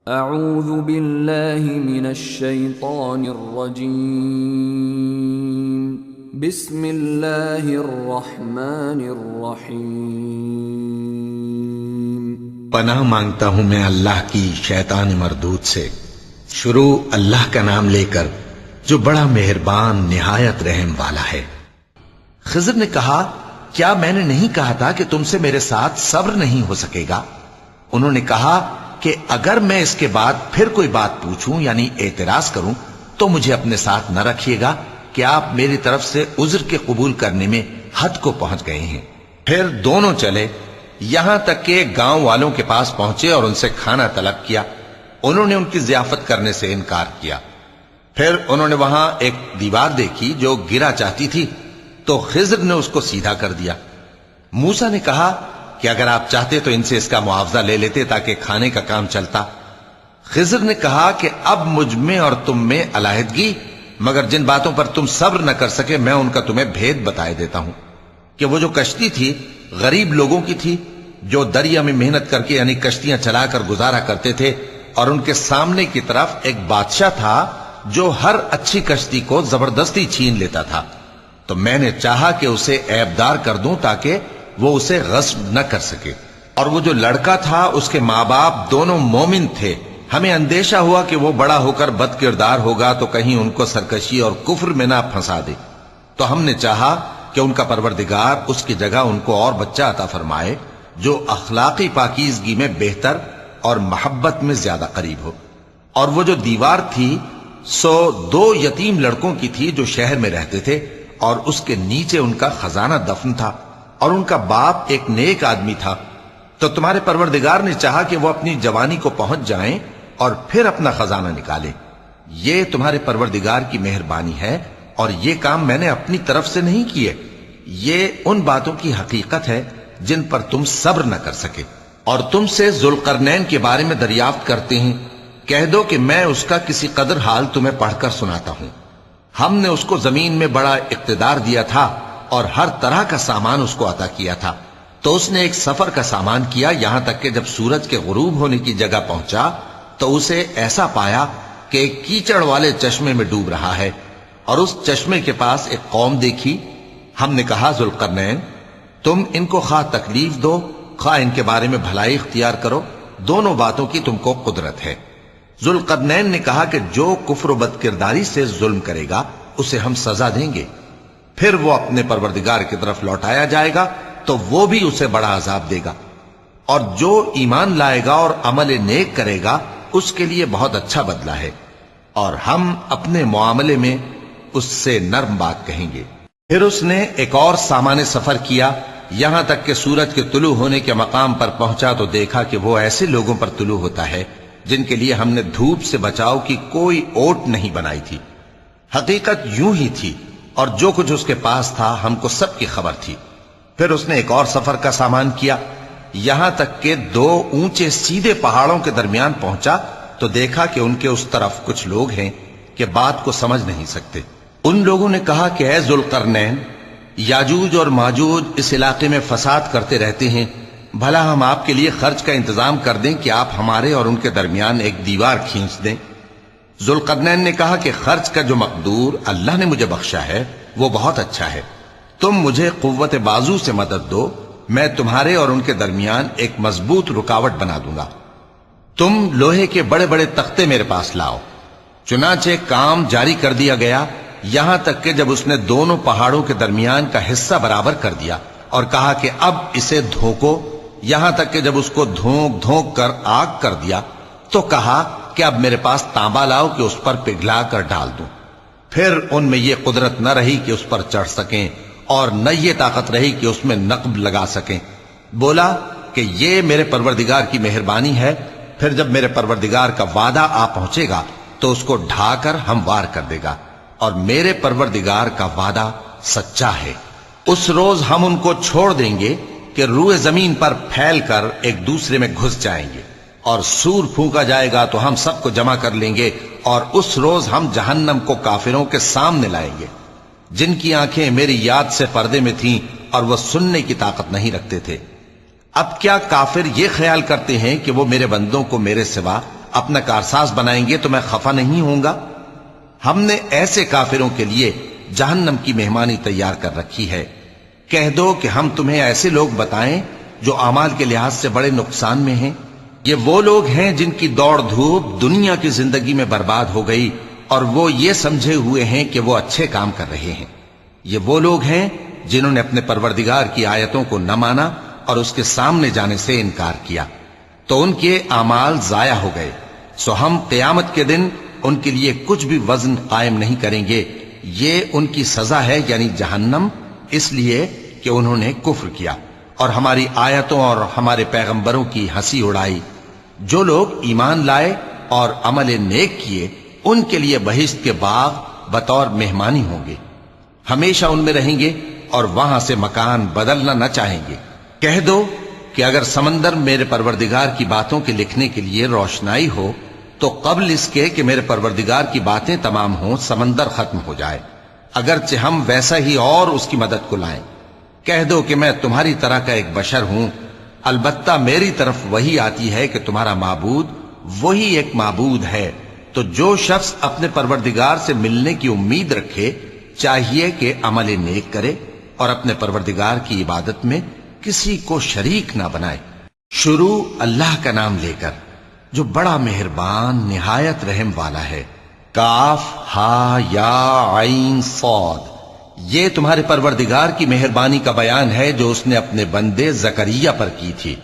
اعوذ باللہ من الشیطان الرجیم بسم اللہ الرحمن الرحیم پناہ مانگتا ہوں میں اللہ کی شیطان مردود سے۔ شروع اللہ کا نام لے کر جو بڑا مہربان نہایت رحم والا ہے۔ خضر نے کہا، کیا میں نے نہیں کہا تھا کہ تم سے میرے ساتھ صبر نہیں ہو سکے گا؟ انہوں نے کہا کہ اگر میں اس کے بعد پھر کوئی بات پوچھوں یعنی اعتراض کروں تو مجھے اپنے ساتھ نہ رکھیے گا کہ آپ میری طرف سے عذر کے قبول کرنے میں حد کو پہنچ گئے ہیں۔ پھر دونوں چلے، یہاں تک کہ گاؤں والوں کے پاس پہنچے اور ان سے کھانا طلب کیا۔ انہوں نے ان کی ضیافت کرنے سے انکار کیا۔ پھر انہوں نے وہاں ایک دیوار دیکھی جو گرا چاہتی تھی، تو خضر نے اس کو سیدھا کر دیا۔ موسیٰ نے کہا کہ اگر آپ چاہتے تو ان سے اس کا معاوضہ لے لیتے تاکہ کھانے کا کام چلتا۔ خضر نے کہا کہ اب مجھ میں اور تم میں علیحدگی، مگر جن باتوں پر تم صبر نہ کر سکے میں ان کا تمہیں بھید بتائے دیتا ہوں کہ وہ جو کشتی تھی غریب لوگوں کی تھی جو دریا میں محنت کر کے یعنی کشتیاں چلا کر گزارا کرتے تھے، اور ان کے سامنے کی طرف ایک بادشاہ تھا جو ہر اچھی کشتی کو زبردستی چھین لیتا تھا۔ تو میں نے چاہا کہ اسے عیبدار کر دوں تاکہ وہ اسے غصب نہ کر سکے، اور وہ جو لڑکا تھا اس کے ماں باپ دونوں مومن تھے۔ ہمیں اندیشہ ہوا کہ وہ بڑا ہو کر بد کردار ہوگا تو کہیں ان کو سرکشی اور کفر میں نہ پھنسا دے، تو ہم نے چاہا کہ ان کا پروردگار اس کی جگہ ان کو اور بچہ عطا فرمائے جو اخلاقی پاکیزگی میں بہتر اور محبت میں زیادہ قریب ہو۔ اور وہ جو دیوار تھی سو 2 یتیم لڑکوں کی تھی جو شہر میں رہتے تھے، اور اس کے نیچے ان کا خزانہ دفن تھا، اور ان کا باپ ایک نیک آدمی تھا۔ تو تمہارے پروردگار نے چاہا کہ وہ اپنی جوانی کو پہنچ جائیں اور پھر اپنا خزانہ نکالیں۔ یہ تمہارے پروردگار کی مہربانی ہے، اور یہ کام میں نے اپنی طرف سے نہیں کیے۔ یہ ان باتوں کی حقیقت ہے جن پر تم صبر نہ کر سکے۔ اور تم سے ذوالقرنین کے بارے میں دریافت کرتے ہیں، کہہ دو کہ میں اس کا کسی قدر حال تمہیں پڑھ کر سناتا ہوں۔ ہم نے اس کو زمین میں بڑا اقتدار دیا تھا اور ہر طرح کا سامان اس کو عطا کیا تھا۔ تو اس نے ایک سفر کا سامان کیا، یہاں تک کہ جب سورج کے غروب ہونے کی جگہ پہنچا تو اسے ایسا پایا کہ ایک کیچڑ والے چشمے میں ڈوب رہا ہے، اور اس چشمے کے پاس ایک قوم دیکھی۔ ہم نے کہا، ذوالقرنین تم ان کو خواہ تکلیف دو خواہ ان کے بارے میں بھلائی اختیار کرو، دونوں باتوں کی تم کو قدرت ہے۔ ذوالقرنین نے کہا کہ جو کفر و بد کرداری سے ظلم کرے گا اسے ہم سزا دیں گے، پھر وہ اپنے پروردگار کی طرف لوٹایا جائے گا تو وہ بھی اسے بڑا عذاب دے گا، اور جو ایمان لائے گا اور عمل نیک کرے گا اس کے لیے بہت اچھا بدلہ ہے، اور ہم اپنے معاملے میں اس سے نرم بات کہیں گے۔ پھر اس نے ایک اور سامان سفر کیا، یہاں تک کہ سورج کے طلوع ہونے کے مقام پر پہنچا تو دیکھا کہ وہ ایسے لوگوں پر طلوع ہوتا ہے جن کے لیے ہم نے دھوپ سے بچاؤ کی کوئی اوٹ نہیں بنائی تھی۔ حقیقت یوں ہی تھی، اور جو کچھ اس کے پاس تھا ہم کو سب کی خبر تھی۔ پھر اس نے ایک اور سفر کا سامان کیا، یہاں تک کہ 2 اونچے سیدھے پہاڑوں کے درمیان پہنچا تو دیکھا کہ ان کے اس طرف کچھ لوگ ہیں کہ بات کو سمجھ نہیں سکتے۔ ان لوگوں نے کہا کہ اے ذوالقرنین، یاجوج اور ماجوج اس علاقے میں فساد کرتے رہتے ہیں، بھلا ہم آپ کے لیے خرچ کا انتظام کر دیں کہ آپ ہمارے اور ان کے درمیان ایک دیوار کھینچ دیں۔ ذوالقرنین نے کہا کہ خرچ کا جو مقدور اللہ نے مجھے بخشا ہے وہ بہت اچھا ہے، تم مجھے قوت بازو سے مدد دو، میں تمہارے اور ان کے درمیان ایک مضبوط رکاوٹ بنا دوں گا۔ تم لوہے کے بڑے بڑے تختے میرے پاس لاؤ۔ چنانچہ کام جاری کر دیا گیا، یہاں تک کہ جب اس نے دونوں پہاڑوں کے درمیان کا حصہ برابر کر دیا اور کہا کہ اب اسے دھوکو، یہاں تک کہ جب اس کو دھونک دھونک کر آگ کر دیا تو کہا کہ اب میرے پاس تانبا لاؤ کہ اس پر پگھلا کر ڈال دوں۔ پھر ان میں یہ قدرت نہ رہی کہ اس پر چڑھ سکیں، اور نہ یہ طاقت رہی کہ اس میں نقب لگا سکیں۔ بولا کہ یہ میرے پروردگار کی مہربانی ہے، پھر جب میرے پروردگار کا وعدہ آ پہنچے گا تو اس کو ڈھا کر ہموار کر دے گا، اور میرے پروردگار کا وعدہ سچا ہے۔ اس روز ہم ان کو چھوڑ دیں گے کہ روئے زمین پر پھیل کر ایک دوسرے میں گھس جائیں گے، اور سور پھونکا جائے گا تو ہم سب کو جمع کر لیں گے، اور اس روز ہم جہنم کو کافروں کے سامنے لائیں گے جن کی آنکھیں میری یاد سے پردے میں تھیں اور وہ سننے کی طاقت نہیں رکھتے تھے۔ اب کیا کافر یہ خیال کرتے ہیں کہ وہ میرے بندوں کو میرے سوا اپنا کارساز بنائیں گے تو میں خفا نہیں ہوں گا؟ ہم نے ایسے کافروں کے لیے جہنم کی مہمانی تیار کر رکھی ہے۔ کہہ دو کہ ہم تمہیں ایسے لوگ بتائیں جو اعمال کے لحاظ سے بڑے نقصان میں ہیں۔ یہ وہ لوگ ہیں جن کی دوڑ دھوپ دنیا کی زندگی میں برباد ہو گئی اور وہ یہ سمجھے ہوئے ہیں کہ وہ اچھے کام کر رہے ہیں۔ یہ وہ لوگ ہیں جنہوں نے اپنے پروردگار کی آیتوں کو نہ مانا اور اس کے سامنے جانے سے انکار کیا، تو ان کے اعمال ضائع ہو گئے۔ سو ہم قیامت کے دن ان کے لیے کچھ بھی وزن قائم نہیں کریں گے۔ یہ ان کی سزا ہے، یعنی جہنم، اس لیے کہ انہوں نے کفر کیا اور ہماری آیتوں اور ہمارے پیغمبروں کی ہنسی اڑائی۔ جو لوگ ایمان لائے اور عمل نیک کیے ان کے لیے بہشت کے باغ بطور مہمانی ہوں گے، ہمیشہ ان میں رہیں گے اور وہاں سے مکان بدلنا نہ چاہیں گے۔ کہہ دو کہ اگر سمندر میرے پروردگار کی باتوں کے لکھنے کے لیے روشنائی ہو تو قبل اس کے کہ میرے پروردگار کی باتیں تمام ہوں سمندر ختم ہو جائے، اگرچہ ہم ویسا ہی اور اس کی مدد کو لائیں۔ کہہ دو کہ میں تمہاری طرح کا ایک بشر ہوں، البتہ میری طرف وہی آتی ہے کہ تمہارا معبود وہی ایک معبود ہے۔ تو جو شخص اپنے پروردگار سے ملنے کی امید رکھے چاہیے کہ عمل نیک کرے اور اپنے پروردگار کی عبادت میں کسی کو شریک نہ بنائے۔ شروع اللہ کا نام لے کر جو بڑا مہربان نہایت رحم والا ہے۔ کاف ہا یا عین صاد، یہ تمہارے پروردگار کی مہربانی کا بیان ہے جو اس نے اپنے بندے زکریا پر کی تھی،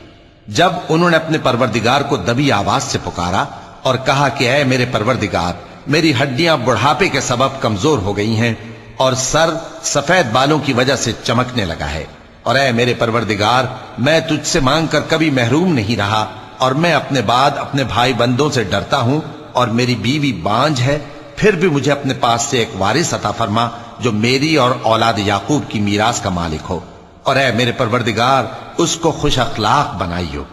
جب انہوں نے اپنے پروردگار کو دبی آواز سے پکارا اور کہا کہ اے میرے پروردگار، میری ہڈیاں بڑھاپے کے سبب کمزور ہو گئی ہیں اور سر سفید بالوں کی وجہ سے چمکنے لگا ہے، اور اے میرے پروردگار، میں تجھ سے مانگ کر کبھی محروم نہیں رہا اور میں اپنے بعد اپنے بھائی بندوں سے ڈرتا ہوں اور میری بیوی بانجھ ہے، پھر بھی مجھے اپنے پاس سے ایک وارث عطا فرما جو میری اور اولاد یعقوب کی میراث کا مالک ہو، اور اے میرے پروردگار اس کو خوش اخلاق بنائیو۔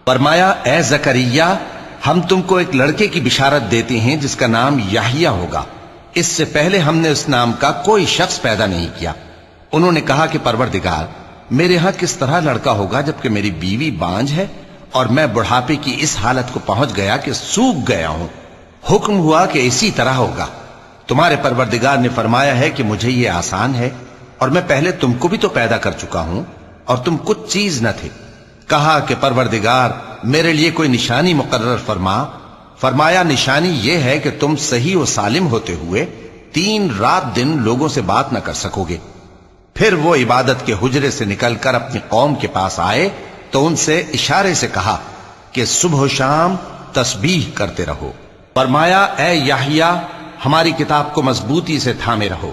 فرمایا اے زکریا، ہم تم کو ایک لڑکے کی بشارت دیتے ہیں جس کا نام یحییٰ ہوگا، اس سے پہلے ہم نے اس نام کا کوئی شخص پیدا نہیں کیا۔ انہوں نے کہا کہ پروردگار، میرے ہاں کس طرح لڑکا ہوگا جبکہ میری بیوی بانجھ ہے اور میں بڑھاپے کی اس حالت کو پہنچ گیا کہ سوکھ گیا ہوں؟ حکم ہوا کہ اسی طرح ہوگا۔ تمہارے پروردگار نے فرمایا ہے کہ مجھے یہ آسان ہے اور میں پہلے تم کو بھی تو پیدا کر چکا ہوں اور تم کچھ چیز نہ تھے۔ کہا کہ پروردگار میرے لیے کوئی نشانی مقرر فرما۔ فرمایا نشانی یہ ہے کہ تم صحیح و سالم ہوتے ہوئے 3 رات دن لوگوں سے بات نہ کر سکو گے۔ پھر وہ عبادت کے حجرے سے نکل کر اپنی قوم کے پاس آئے تو ان سے اشارے سے کہا کہ صبح و شام تسبیح کرتے رہو۔ فرمایا اے یحییٰ، ہماری کتاب کو مضبوطی سے تھامے رہو،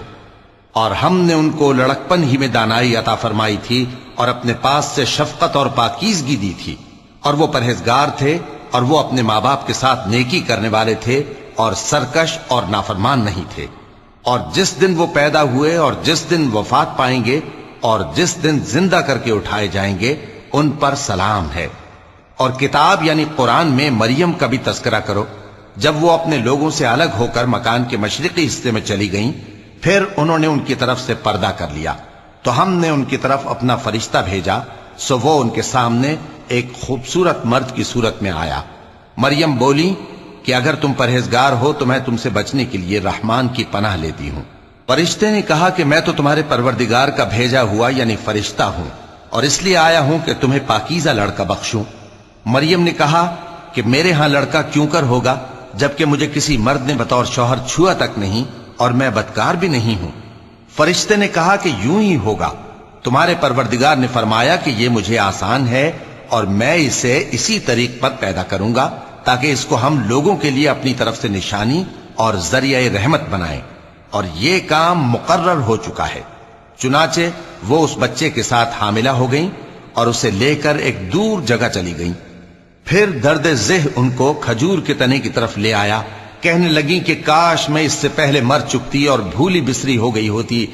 اور ہم نے ان کو لڑکپن ہی میں دانائی عطا فرمائی تھی اور اپنے پاس سے شفقت اور پاکیزگی دی تھی، اور وہ پرہیزگار تھے اور وہ اپنے ماں باپ کے ساتھ نیکی کرنے والے تھے اور سرکش اور نافرمان نہیں تھے۔ اور جس دن وہ پیدا ہوئے اور جس دن وفات پائیں گے اور جس دن زندہ کر کے اٹھائے جائیں گے ان پر سلام ہے۔ اور کتاب یعنی قرآن میں مریم کا بھی تذکرہ کرو، جب وہ اپنے لوگوں سے الگ ہو کر مکان کے مشرقی حصے میں چلی گئیں، پھر انہوں نے ان کی طرف سے پردہ کر لیا تو ہم نے ان کی طرف اپنا فرشتہ بھیجا، سو وہ ان کے سامنے ایک خوبصورت مرد کی صورت میں آیا۔ مریم بولی کہ اگر تم پرہیزگار ہو تو میں تم سے بچنے کے لیے رحمان کی پناہ لیتی ہوں۔ فرشتے نے کہا کہ میں تو تمہارے پروردگار کا بھیجا ہوا یعنی فرشتہ ہوں اور اس لیے آیا ہوں کہ تمہیں پاکیزہ لڑکا بخشوں۔ مریم نے کہا کہ میرے ہاں لڑکا کیوں کر ہوگا جبکہ مجھے کسی مرد نے بطور شوہر چھوا تک نہیں اور میں بدکار بھی نہیں ہوں۔ فرشتے نے کہا کہ یوں ہی ہوگا، تمہارے پروردگار نے فرمایا کہ یہ مجھے آسان ہے اور میں اسے اسی طریق پر پیدا کروں گا تاکہ اس کو ہم لوگوں کے لیے اپنی طرف سے نشانی اور ذریعہ رحمت بنائیں، اور یہ کام مقرر ہو چکا ہے۔ چنانچہ وہ اس بچے کے ساتھ حاملہ ہو گئیں اور اسے لے کر ایک دور جگہ چلی گئیں۔ پھر درد ذہ ان کو کھجور کے تنے کی طرف لے آیا، کہنے لگیں کہ کاش میں اس سے پہلے مر چکتی اور بھولی بسری ہو گئی ہوتی۔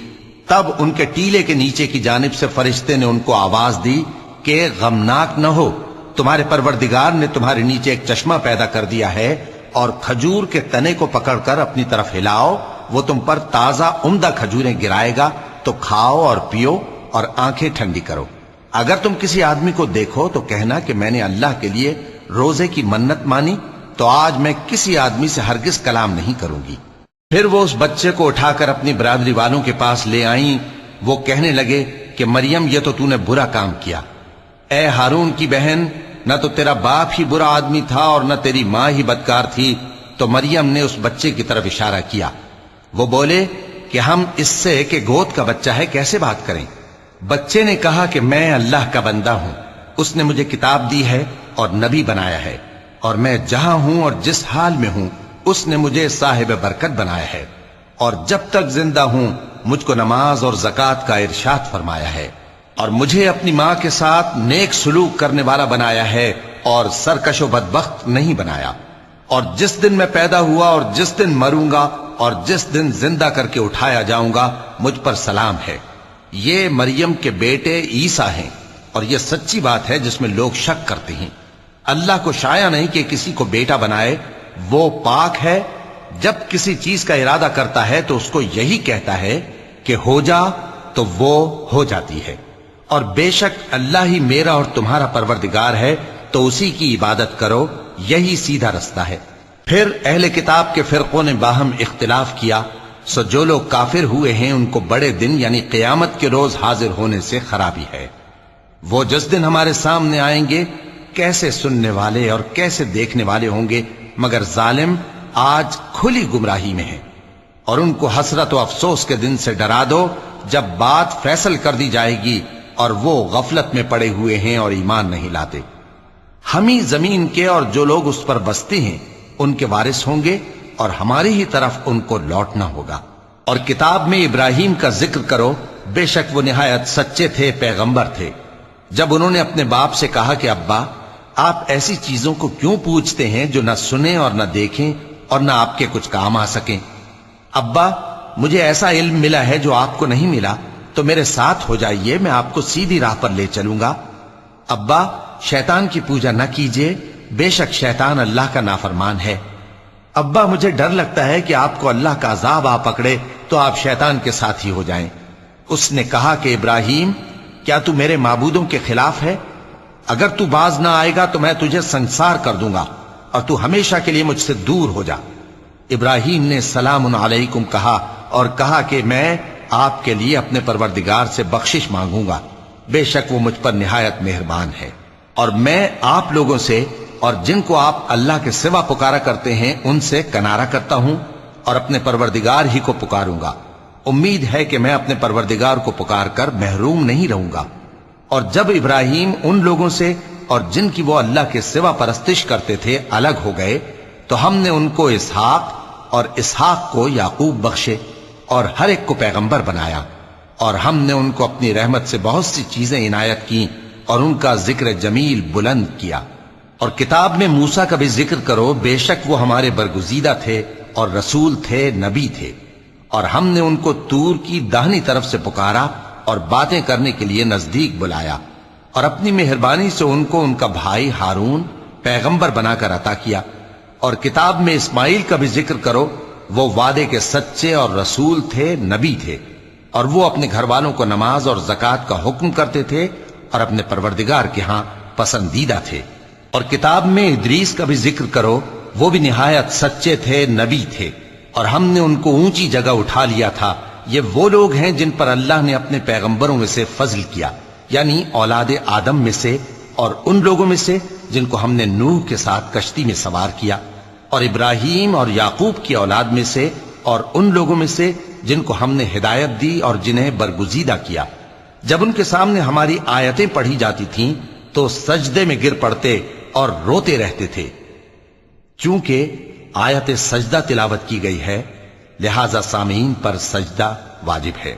تب ان کے ٹیلے کے نیچے کی جانب سے فرشتے نے ان کو آواز دی کہ غمناک نہ ہو، تمہارے پروردگار نے تمہارے نیچے ایک چشمہ پیدا کر دیا ہے، اور کھجور کے تنے کو پکڑ کر اپنی طرف ہلاؤ، وہ تم پر تازہ عمدہ کھجوریں گرائے گا، تو کھاؤ اور پیو اور آنکھیں ٹھنڈی کرو۔ اگر تم کسی آدمی کو دیکھو تو کہنا کہ میں نے اللہ کے لیے روزے کی منت مانی تو آج میں کسی آدمی سے ہرگز کلام نہیں کروں گی۔ پھر وہ اس بچے کو اٹھا کر اپنی برادری والوں کے پاس لے آئیں۔ وہ کہنے لگے کہ مریم، یہ تو نے برا کام کیا۔ اے ہارون کی بہن، نہ تو تیرا باپ ہی برا آدمی تھا اور نہ تیری ماں ہی بدکار تھی۔ تو مریم نے اس بچے کی طرف اشارہ کیا۔ وہ بولے کہ ہم اس سے کہ گود کا بچہ ہے کیسے بات کریں؟ بچے نے کہا کہ میں اللہ کا بندہ ہوں، اس نے مجھے کتاب دی ہے اور نبی بنایا ہے، اور میں جہاں ہوں اور جس حال میں ہوں اس نے مجھے صاحب برکت بنایا ہے، اور جب تک زندہ ہوں مجھ کو نماز اور زکوٰۃ کا ارشاد فرمایا ہے، اور مجھے اپنی ماں کے ساتھ نیک سلوک کرنے والا بنایا ہے اور سرکش و بدبخت نہیں بنایا، اور جس دن میں پیدا ہوا اور جس دن مروں گا اور جس دن زندہ کر کے اٹھایا جاؤں گا مجھ پر سلام ہے۔ یہ مریم کے بیٹے عیسیٰ ہیں، اور یہ سچی بات ہے جس میں لوگ شک کرتے ہیں۔ اللہ کو شایع نہیں کہ کسی کو بیٹا بنائے، وہ پاک ہے۔ جب کسی چیز کا ارادہ کرتا ہے تو اس کو یہی کہتا ہے کہ ہو جا، تو وہ ہو جاتی ہے۔ اور بے شک اللہ ہی میرا اور تمہارا پروردگار ہے، تو اسی کی عبادت کرو، یہی سیدھا رستہ ہے۔ پھر اہل کتاب کے فرقوں نے باہم اختلاف کیا، سو جو لوگ کافر ہوئے ہیں ان کو بڑے دن یعنی قیامت کے روز حاضر ہونے سے خرابی ہے۔ وہ جس دن ہمارے سامنے آئیں گے کیسے سننے والے اور کیسے دیکھنے والے ہوں گے، مگر ظالم آج کھلی گمراہی میں ہے۔ اور ان کو حسرت و افسوس کے دن سے ڈرا دو جب بات فیصل کر دی جائے گی اور وہ غفلت میں پڑے ہوئے ہیں اور ایمان نہیں لاتے۔ ہم ہی زمین کے اور جو لوگ اس پر بستے ہیں ان کے وارث ہوں گے، اور ہماری ہی طرف ان کو لوٹنا ہوگا۔ اور کتاب میں ابراہیم کا ذکر کرو، بے شک وہ نہایت سچے تھے، پیغمبر تھے۔ جب انہوں نے اپنے باپ سے کہا کہ ابا، آپ ایسی چیزوں کو کیوں پوچھتے ہیں جو نہ سنیں اور نہ دیکھیں اور نہ آپ کے کچھ کام آ سکیں؟ ابا، مجھے ایسا علم ملا ہے جو آپ کو نہیں ملا، تو میرے ساتھ ہو جائیے، میں آپ کو سیدھی راہ پر لے چلوں گا۔ ابا، شیطان کی پوجا نہ کیجیے، بے شک شیطان اللہ کا نافرمان ہے۔ ابا، مجھے ڈر لگتا ہے کہ آپ کو اللہ کا عذاب آ پکڑے تو آپ شیطان کے ساتھ ہی ہو جائیں۔ اس نے کہا کہ ابراہیم، کیا تو میرے معبودوں کے خلاف ہے؟ اگر تو باز نہ آئے گا تو میں تجھے سنسار کر دوں گا اور تو ہمیشہ کے لیے مجھ سے دور ہو جا۔ ابراہیم نے سلام علیکم کہا اور کہا کہ میں آپ کے لیے اپنے پروردگار سے بخشش مانگوں گا، بے شک وہ مجھ پر نہایت مہربان ہے، اور میں آپ لوگوں سے اور جن کو آپ اللہ کے سوا پکارا کرتے ہیں ان سے کنارہ کرتا ہوں اور اپنے پروردگار ہی کو پکاروں گا۔ امید ہے کہ میں اپنے پروردگار کو پکار کر محروم نہیں رہوں گا۔ اور جب ابراہیم ان لوگوں سے اور جن کی وہ اللہ کے سوا پرستش کرتے تھے الگ ہو گئے تو ہم نے ان کو اسحاق اور اسحاق کو یعقوب بخشے اور ہر ایک کو پیغمبر بنایا، اور ہم نے ان کو اپنی رحمت سے بہت سی چیزیں عنایت کی اور ان کا ذکر جمیل بلند کیا۔ اور کتاب میں موسیٰ کا بھی ذکر کرو، بے شک وہ ہمارے برگزیدہ تھے اور رسول تھے، نبی تھے، اور ہم نے ان کو طور کی داہنی طرف سے پکارا اور باتیں کرنے کے لیے نزدیک بلایا، اور اپنی مہربانی سے ان کو ان کا بھائی ہارون پیغمبر بنا کر عطا کیا۔ اور کتاب میں اسماعیل کا بھی ذکر کرو، وہ وعدے کے سچے اور رسول تھے، نبی تھے، اور وہ اپنے گھر والوں کو نماز اور زکوٰۃ کا حکم کرتے تھے اور اپنے پروردگار کے ہاں پسندیدہ تھے۔ اور کتاب میں ادریس کا بھی ذکر کرو، وہ بھی نہایت سچے تھے، نبی تھے، اور ہم نے ان کو اونچی جگہ اٹھا لیا تھا۔ یہ وہ لوگ ہیں جن پر اللہ نے اپنے پیغمبروں میں سے فضل کیا، یعنی اولاد آدم میں سے، اور ان لوگوں میں سے جن کو ہم نے نوح کے ساتھ کشتی میں سوار کیا، اور ابراہیم اور یعقوب کی اولاد میں سے، اور ان لوگوں میں سے جن کو ہم نے ہدایت دی اور جنہیں برگزیدہ کیا۔ جب ان کے سامنے ہماری آیتیں پڑھی جاتی تھیں تو سجدے میں گر پڑتے اور روتے رہتے تھے۔ چونکہ آیت سجدہ تلاوت کی گئی ہے لہذا سامعین پر سجدہ واجب ہے۔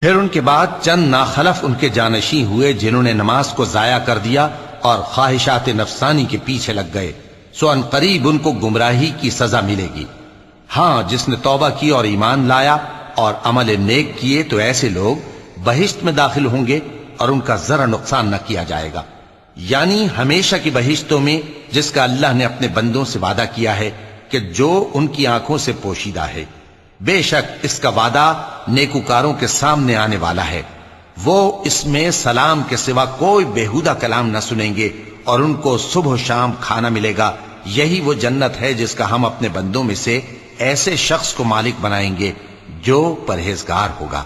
پھر ان کے بعد چند ناخلف ان کے جانشین ہوئے جنہوں نے نماز کو ضائع کر دیا اور خواہشات نفسانی کے پیچھے لگ گئے، سو ان قریب ان کو گمراہی کی سزا ملے گی۔ ہاں، جس نے توبہ کی اور ایمان لایا اور عمل نیک کیے تو ایسے لوگ بہشت میں داخل ہوں گے اور ان کا ذرا نقصان نہ کیا جائے گا، یعنی ہمیشہ کی بہشتوں میں جس کا اللہ نے اپنے بندوں سے وعدہ کیا ہے کہ جو ان کی آنکھوں سے پوشیدہ ہے۔ بے شک اس کا وعدہ نیکوکاروں کے سامنے آنے والا ہے، وہ اس میں سلام کے سوا کوئی بیہودہ کلام نہ سنیں گے، اور ان کو صبح و شام کھانا ملے گا یہی وہ جنت ہے جس کا ہم اپنے بندوں میں سے ایسے شخص کو مالک بنائیں گے جو پرہیزگار ہوگا۔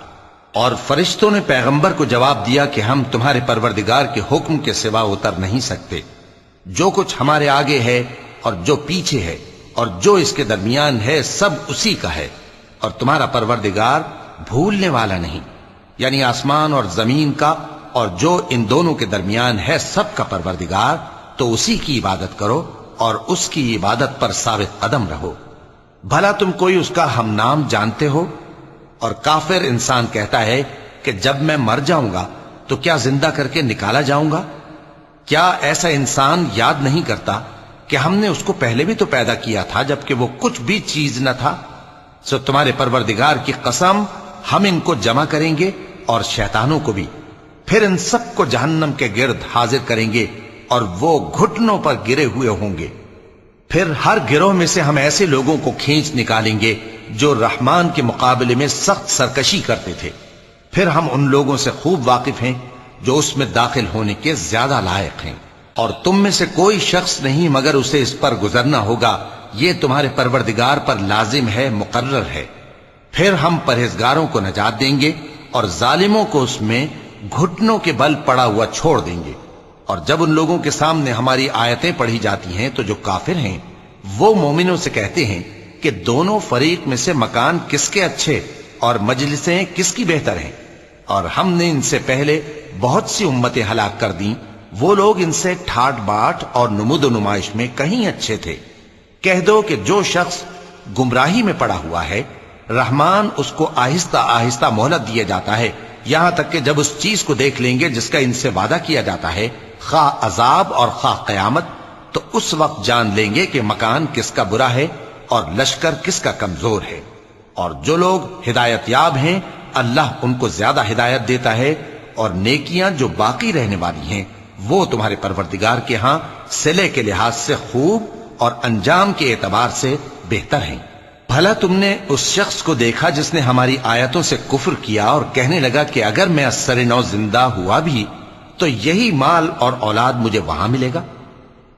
اور فرشتوں نے پیغمبر کو جواب دیا کہ ہم تمہارے پروردگار کے حکم کے سوا اتر نہیں سکتے۔ جو کچھ ہمارے آگے ہے اور جو پیچھے ہے اور جو اس کے درمیان ہے سب اسی کا ہے، اور تمہارا پروردگار بھولنے والا نہیں، یعنی آسمان اور زمین کا اور جو ان دونوں کے درمیان ہے سب کا پروردگار، تو اسی کی عبادت کرو اور اس کی عبادت پر ثابت قدم رہو۔ بھلا تم کوئی اس کا ہم نام جانتے ہو؟ اور کافر انسان کہتا ہے کہ جب میں مر جاؤں گا تو کیا زندہ کر کے نکالا جاؤں گا؟ کیا ایسا انسان یاد نہیں کرتا کہ ہم نے اس کو پہلے بھی تو پیدا کیا تھا جبکہ وہ کچھ بھی چیز نہ تھا؟ سو تمہارے پروردگار کی قسم ہم ان کو جمع کریں گے اور شیطانوں کو بھی، پھر ان سب کو جہنم کے گرد حاضر کریں گے اور وہ گھٹنوں پر گرے ہوئے ہوں گے۔ پھر ہر گروہ میں سے ہم ایسے لوگوں کو کھینچ نکالیں گے جو رحمان کے مقابلے میں سخت سرکشی کرتے تھے، پھر ہم ان لوگوں سے خوب واقف ہیں جو اس میں داخل ہونے کے زیادہ لائق ہیں، اور تم میں سے کوئی شخص نہیں مگر اسے اس پر گزرنا ہوگا، یہ تمہارے پروردگار پر لازم ہے، مقرر ہے۔ پھر ہم پرہیزگاروں کو نجات دیں گے اور ظالموں کو اس میں گھٹنوں کے بل پڑا ہوا چھوڑ دیں گے۔ اور جب ان لوگوں کے سامنے ہماری آیتیں پڑھی جاتی ہیں تو جو کافر ہیں وہ مومنوں سے کہتے ہیں کہ دونوں فریق میں سے مکان کس کے اچھے اور مجلسیں کس کی بہتر ہیں، اور ہم نے ان سے پہلے بہت سی امتیں ہلاک کر دیں، وہ لوگ ان سے ٹھاٹ باٹ اور نمود و نمائش میں کہیں اچھے تھے۔ کہہ دو کہ جو شخص گمراہی میں پڑا ہوا ہے رحمان اس کو آہستہ آہستہ مہلت دیا جاتا ہے، یہاں تک کہ جب اس چیز کو دیکھ لیں گے جس کا ان سے وعدہ کیا جاتا ہے، خواہ عذاب اور خواہ قیامت، تو اس وقت جان لیں گے کہ مکان کس کا برا ہے اور لشکر کس کا کمزور ہے۔ اور جو لوگ ہدایت یاب ہیں اللہ ان کو زیادہ ہدایت دیتا ہے، اور نیکیاں جو باقی رہنے والی ہیں وہ تمہارے پروردگار کے ہاں صلے کے لحاظ سے خوب اور انجام کے اعتبار سے بہتر ہیں۔ بھلا تم نے اس شخص کو دیکھا جس نے ہماری آیتوں سے کفر کیا اور کہنے لگا کہ اگر میں از سر نو زندہ ہوا بھی تو یہی مال اور اولاد مجھے وہاں ملے گا؟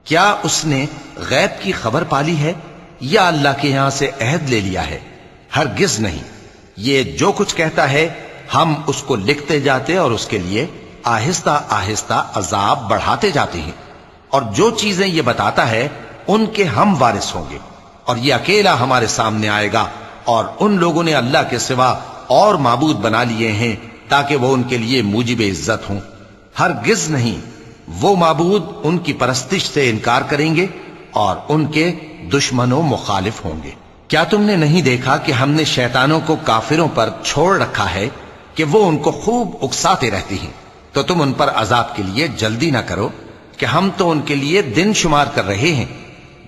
کیا اس نے غیب کی خبر پالی ہے یا اللہ کے یہاں سے عہد لے لیا ہے؟ ہرگز نہیں، یہ جو کچھ کہتا ہے ہم اس کو لکھتے جاتے اور اس کے لیے آہستہ آہستہ عذاب بڑھاتے جاتے ہیں، اور جو چیزیں یہ بتاتا ہے ان کے ہم وارث ہوں گے، اور یہ اکیلا ہمارے سامنے آئے گا، اور ان لوگوں نے اللہ کے سوا اور معبود بنا لیے ہیں تاکہ وہ ان کے لیے موجب عزت ہوں۔ ہرگز نہیں، وہ معبود ان کی پرستش سے انکار کریں گے اور ان کے دشمنوں مخالف ہوں گے۔ کیا تم نے نہیں دیکھا کہ ہم نے شیطانوں کو کافروں پر چھوڑ رکھا ہے کہ وہ ان کو خوب اکساتے رہتے ہیں؟ تو تم ان پر عذاب کے لیے جلدی نہ کرو کہ ہم تو ان کے لیے دن شمار کر رہے ہیں۔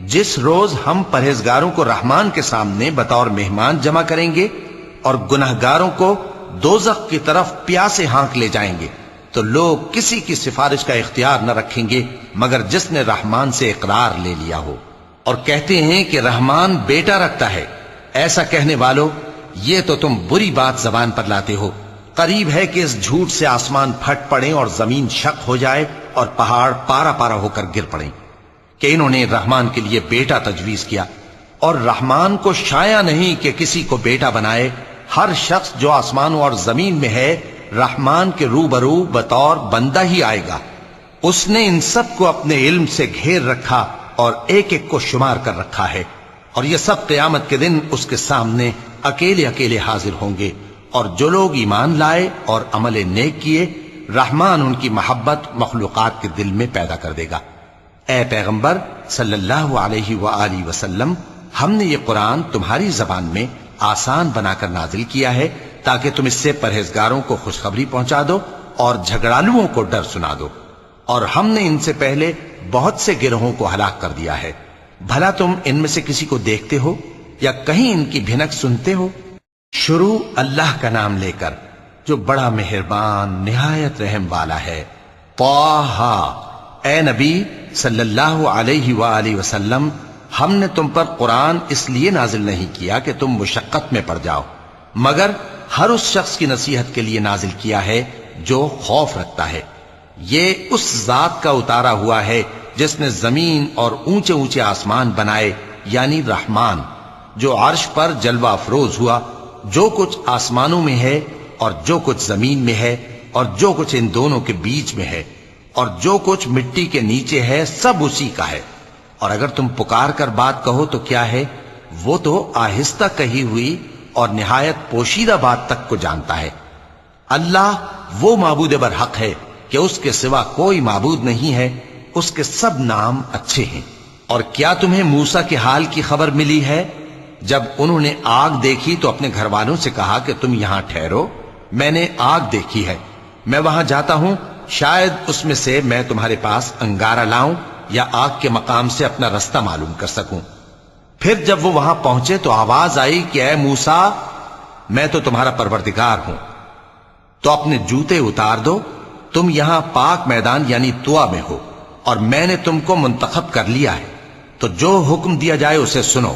جس روز ہم پرہیزگاروں کو رحمان کے سامنے بطور مہمان جمع کریں گے اور گناہگاروں کو دوزخ کی طرف پیاسے ہانک لے جائیں گے، تو لوگ کسی کی سفارش کا اختیار نہ رکھیں گے مگر جس نے رحمان سے اقرار لے لیا ہو، اور کہتے ہیں کہ رحمان بیٹا رکھتا ہے۔ ایسا کہنے والوں، یہ تو تم بری بات زبان پر لاتے ہو۔ قریب ہے کہ اس جھوٹ سے آسمان پھٹ پڑے اور زمین شق ہو جائے اور پہاڑ پارا پارا ہو کر گر پڑیں، کہ انہوں نے رحمان کے لیے بیٹا تجویز کیا، اور رحمان کو شایع نہیں کہ کسی کو بیٹا بنائے۔ ہر شخص جو آسمانوں اور زمین میں ہے رحمان کے روبرو بطور بندہ ہی آئے گا۔ اس نے ان سب کو اپنے علم سے گھیر رکھا اور ایک ایک کو شمار کر رکھا ہے، اور یہ سب قیامت کے دن اس کے سامنے اکیلے اکیلے حاضر ہوں گے۔ اور جو لوگ ایمان لائے اور عمل نیک کیے رحمان ان کی محبت مخلوقات کے دل میں پیدا کر دے گا۔ اے پیغمبر صلی اللہ علیہ وآلہ وسلم، ہم نے یہ قرآن تمہاری زبان میں آسان بنا کر نازل کیا ہے تاکہ تم اس سے پرہیزگاروں کو خوشخبری پہنچا دو اور جھگڑالوؤں کو ڈر سنا دو، اور ہم نے ان سے پہلے بہت سے گروہوں کو ہلاک کر دیا ہے۔ بھلا تم ان میں سے کسی کو دیکھتے ہو یا کہیں ان کی بھنک سنتے ہو؟ شروع اللہ کا نام لے کر جو بڑا مہربان نہایت رحم والا ہے۔ طٰہٰ، اے نبی صلی اللہ علیہ وآلہ وسلم، ہم نے تم پر قرآن اس لیے نازل نہیں کیا کہ تم مشقت میں پڑ جاؤ، مگر ہر اس شخص کی نصیحت کے لیے نازل کیا ہے جو خوف رکھتا ہے۔ یہ اس ذات کا اتارا ہوا ہے جس نے زمین اور اونچے اونچے آسمان بنائے یعنی رحمان، جو عرش پر جلوہ افروز ہوا، جو کچھ آسمانوں میں ہے اور جو کچھ زمین میں ہے اور جو کچھ ان دونوں کے بیچ میں ہے اور جو کچھ مٹی کے نیچے ہے، سب اسی کا ہے۔ اور اگر تم پکار کر بات کہو تو کیا ہے، وہ تو آہستہ کہی ہوئی اور نہایت پوشیدہ بات تک کو جانتا ہے۔ اللہ وہ معبود برحق ہے کہ اس کے سوا کوئی معبود نہیں ہے، اس کے سب نام اچھے ہیں۔ اور کیا تمہیں موسیٰ کے حال کی خبر ملی ہے؟ جب انہوں نے آگ دیکھی تو اپنے گھر والوں سے کہا کہ تم یہاں ٹھہرو، میں نے آگ دیکھی ہے، میں وہاں جاتا ہوں، شاید اس میں سے میں تمہارے پاس انگارہ لاؤں یا آگ کے مقام سے اپنا رستہ معلوم کر سکوں۔ پھر جب وہ وہاں پہنچے تو آواز آئی کہ اے موسیٰ، میں تو تمہارا پروردگار ہوں، تو اپنے جوتے اتار دو، تم یہاں پاک میدان یعنی طویٰ میں ہو، اور میں نے تم کو منتخب کر لیا ہے، تو جو حکم دیا جائے اسے سنو۔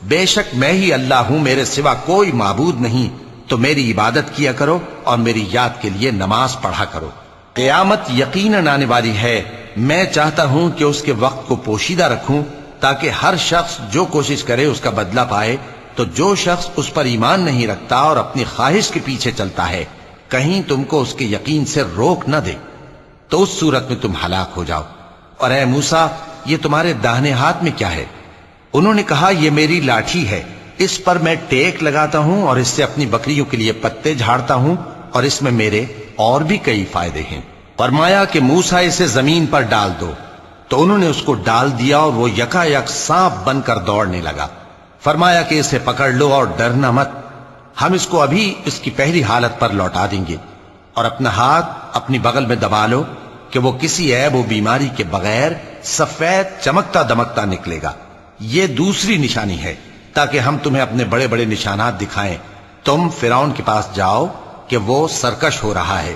بے شک میں ہی اللہ ہوں، میرے سوا کوئی معبود نہیں، تو میری عبادت کیا کرو اور میری یاد کے لیے نماز پڑھا کرو۔ قیامت یقیناً آنے والی ہے، میں چاہتا ہوں کہ اس کے وقت کو پوشیدہ رکھوں تاکہ ہر شخص جو کوشش کرے اس کا بدلہ پائے، تو جو شخص اس پر ایمان نہیں رکھتا اور اپنی خواہش کے پیچھے چلتا ہے، کہیں تم کو اس کے یقین سے روک نہ دے، تو اس صورت میں تم ہلاک ہو جاؤ۔ اور اے موسیٰ، یہ تمہارے داہنے ہاتھ میں کیا ہے؟ انہوں نے کہا یہ میری لاٹھی ہے، اس پر میں ٹیک لگاتا ہوں اور اس سے اپنی بکریوں کے لیے پتے جھاڑتا ہوں، اور اس میں میرے اور بھی کئی فائدے ہیں۔ فرمایا کہ موسیٰ اسے زمین پر ڈال دو، تو انہوں نے اس کو ڈال دیا اور وہ یکا یک سانپ بن کر دوڑنے لگا۔ فرمایا کہ اسے پکڑ لو اور ڈرنا مت، ہم اس کو ابھی اس کی پہلی حالت پر لوٹا دیں گے، اور اپنا ہاتھ اپنی بغل میں دبا لو کہ وہ کسی عیب و بیماری کے بغیر سفید چمکتا دمکتا نکلے گا۔ یہ دوسری نشانی ہے تاکہ ہم تمہیں اپنے بڑے بڑے نشانات دکھائیں۔ تم فرعون کے پاس جاؤ کہ وہ سرکش ہو رہا ہے۔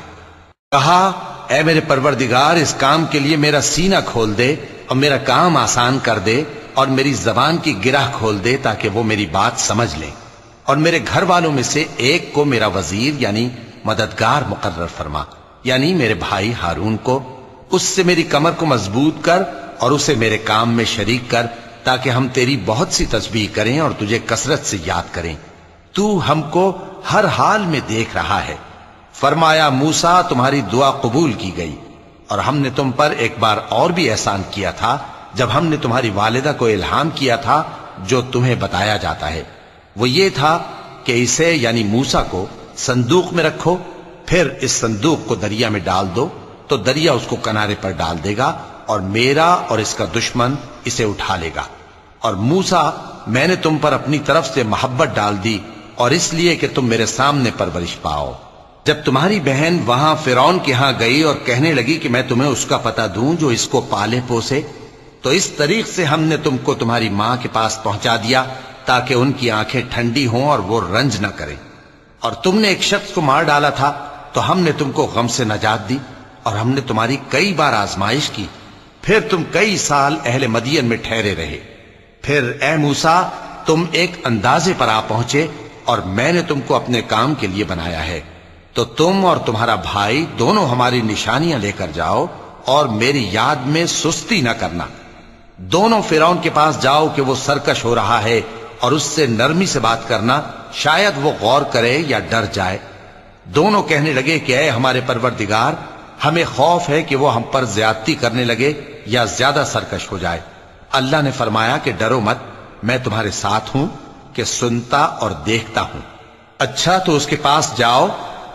کہا اے میرے پروردگار، اس کام کے لیے میرا سینہ کھول دے اور میرا کام آسان کر دے، اور میری زبان کی گرہ کھول دے تاکہ وہ میری بات سمجھ لیں، اور میرے گھر والوں میں سے ایک کو میرا وزیر یعنی مددگار مقرر فرما، یعنی میرے بھائی ہارون کو، اس سے میری کمر کو مضبوط کر اور اسے میرے کام میں شریک کر، تاکہ ہم تیری بہت سی تسبیح کریں اور تجھے کثرت سے یاد کریں، تو ہم کو ہر حال میں دیکھ رہا ہے۔ فرمایا موسیٰ، تمہاری دعا قبول کی گئی، اور ہم نے تم پر ایک بار اور بھی احسان کیا تھا جب ہم نے تمہاری والدہ کو الہام کیا تھا جو تمہیں بتایا جاتا ہے، وہ یہ تھا کہ اسے یعنی موسیٰ کو صندوق میں رکھو، پھر اس صندوق کو دریا میں ڈال دو تو دریا اس کو کنارے پر ڈال دے گا، اور میرا اور اس کا دشمن اسے اٹھا لے گا۔ اور موسیٰ، میں نے تم پر اپنی طرف سے محبت ڈال دی، اور اس لیے کہ تم میرے سامنے پرورش پاؤ۔ جب تمہاری بہن وہاں فرعون کے ہاں گئی اور کہنے لگی کہ میں تمہیں اس کا پتہ دوں جو اس کو پالے پوسے، تو اس طریق سے ہم نے تم کو تمہاری ماں کے پاس پہنچا دیا تاکہ ان کی آنکھیں ٹھنڈی ہوں اور وہ رنج نہ کریں۔ اور تم نے ایک شخص کو مار ڈالا تھا تو ہم نے تم کو غم سے نجات دی، اور ہم نے تمہاری کئی بار آزمائش کی، پھر تم کئی سال اہل مدین میں ٹھہرے رہے۔ پھر اے موسیٰ، تم ایک اندازے پر آ پہنچے اور میں نے تم کو اپنے کام کے لیے بنایا ہے، تو تم اور تمہارا بھائی دونوں ہماری نشانیاں لے کر جاؤ اور میری یاد میں سستی نہ کرنا۔ دونوں فرعون کے پاس جاؤ کہ وہ سرکش ہو رہا ہے، اور اس سے نرمی سے بات کرنا، شاید وہ غور کرے یا ڈر جائے۔ دونوں کہنے لگے کہ اے ہمارے پروردگار، ہمیں خوف ہے کہ وہ ہم پر زیادتی کرنے لگے یا زیادہ سرکش ہو جائے۔ اللہ نے فرمایا کہ ڈرو مت، میں تمہارے ساتھ ہوں کہ سنتا اور دیکھتا ہوں۔ اچھا تو اس کے پاس جاؤ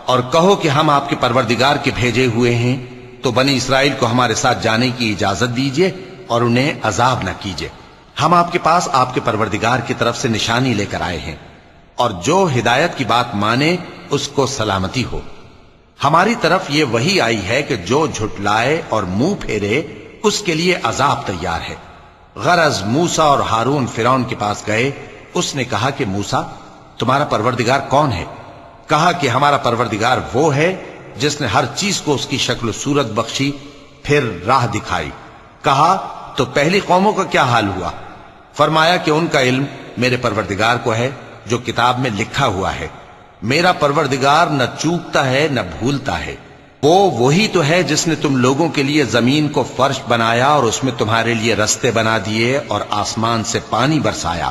اور کہو کہ ہم آپ کے پروردگار کے بھیجے ہوئے ہیں، تو بنی اسرائیل کو ہمارے ساتھ جانے کی اجازت دیجیے اور انہیں عذاب نہ کیجیے۔ ہم آپ کے پاس آپ کے پروردگار کی طرف سے نشانی لے کر آئے ہیں، اور جو ہدایت کی بات مانے اس کو سلامتی ہو۔ ہماری طرف یہ وحی آئی ہے کہ جو جھٹلائے اور منہ پھیرے اس کے لیے عذاب تیار ہے۔ غرض موسیٰ اور ہارون فرعون کے پاس گئے، اس نے کہا کہ موسیٰ، تمہارا پروردگار کون ہے؟ کہا کہ ہمارا پروردگار وہ ہے جس نے ہر چیز کو اس کی شکل و صورت بخشی، پھر راہ دکھائی۔ کہا تو پہلی قوموں کا کیا حال ہوا؟ فرمایا کہ ان کا علم میرے پروردگار کو ہے جو کتاب میں لکھا ہوا ہے۔ میرا پروردگار نہ چوکتا ہے نہ بھولتا ہے، وہ وہی تو ہے جس نے تم لوگوں کے لیے زمین کو فرش بنایا اور اس میں تمہارے لیے رستے بنا دیے اور آسمان سے پانی برسایا،